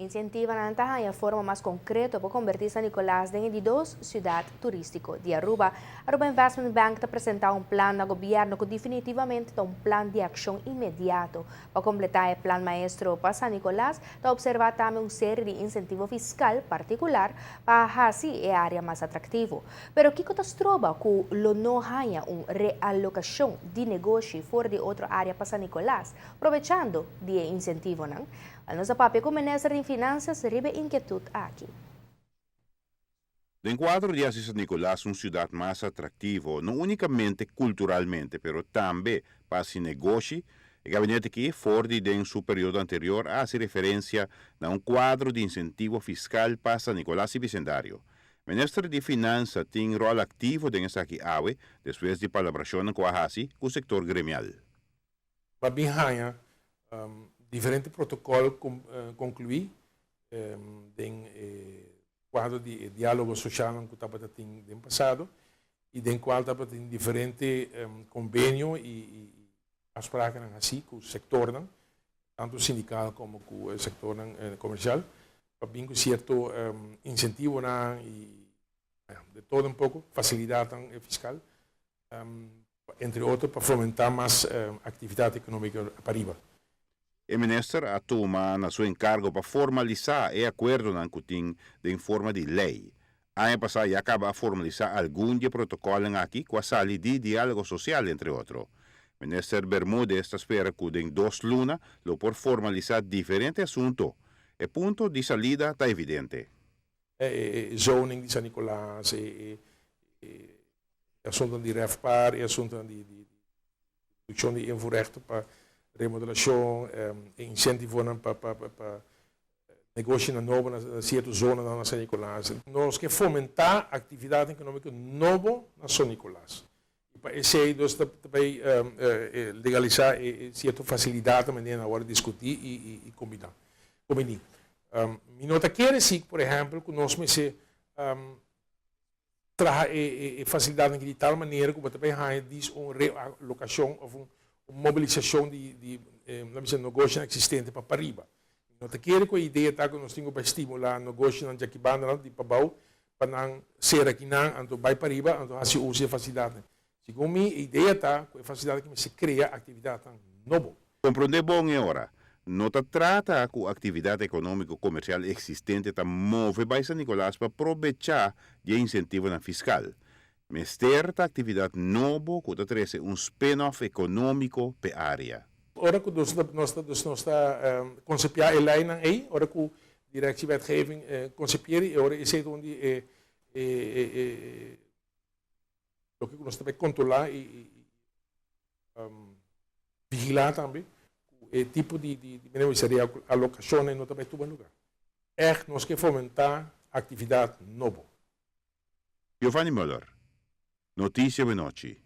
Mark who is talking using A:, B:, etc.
A: Incentivan a forma mais concreta para convertir San Nicolás em dos cidade turístico. De Aruba Investment Bank está apresentar plano ao governo que definitivamente é plano de ação imediato. Para completar o plano maestro para San Nicolás, está observar também série de incentivo fiscal particular para assim a área mais atrativo. Pero o que está trova que não há realocação de negócio fora de outra área para San Nicolás, aproveitando de incentivo, não? A nossa papel como ministro de Finanças rebe inquietud aqui.
B: De enquadro de San Nicolás uma cidade mais atrativa, não unicamente culturalmente, mas também para se negócio, o gabinete que fora de seu período anterior hace referência a um quadro de incentivo fiscal para San Nicolás e Bicendário. O ministro de Finanças tem rol ativo nessa aqui ave, depois de palabração com a HASI, com o sector gremial.
C: Diferentes protocolos concluí em quadro de diálogo social que estava tendo no passado e em qual estava tendo diferentes convênios e as práticas assim com o setor, tanto sindical como com o setor comercial, para bem com certo incentivo e de todo um pouco, facilidade fiscal, entre outros, para fomentar mais atividade econômica para arriba.
B: O ministro atoma na seu encargo para formalizar o acordo na Cutim em forma de lei. Ano passado já acaba a formalizar algum de protocolo aqui com a sala de diálogo social, entre outros. O ministro Bermúdez está espera que em 2 lunas lo por formalizar diferentes assuntos. O ponto de salida está evidente.
C: Zoning de San Nicolás, assunto de REFPAR, assunto de redução de invoerrechten para remodelação, incentivo para negócio novo na certa zona na San Nicolás. Nós queremos fomentar a atividade econômica nova na San Nicolás. Para isso, nós também legalizar certa facilidade na hora de discutir e combinar. Me nota quer dizer, por exemplo, que nós temos facilidade de tal maneira que também há uma realocação ou mobilização de negócio existente para arriba. Nós queremos que a ideia está que nós temos para estimular o negócio na Jaquibana de Pabau para não ser aqui não, então vai para arriba, então assim usa a facilidade. Segundo mim, a ideia está que a facilidade que se cria atividade nova.
B: Compreender bom é hora. Não trata com a atividade econômica comercial existente está move para San Nicolás para aproveitar de incentivo na fiscal. Mas certa atividade nova que traz spin-off econômico para a área.
C: Ora que nós está concepiar a lei aí, ora que a direção de wetgeving concepiar, ora é isso onde o que nós também controlar e vigilar também o tipo de seria alocação e não também tudo lugar. Nós queremos fomentar atividade nova.
B: Giovanni Müller, Notícia Benoci.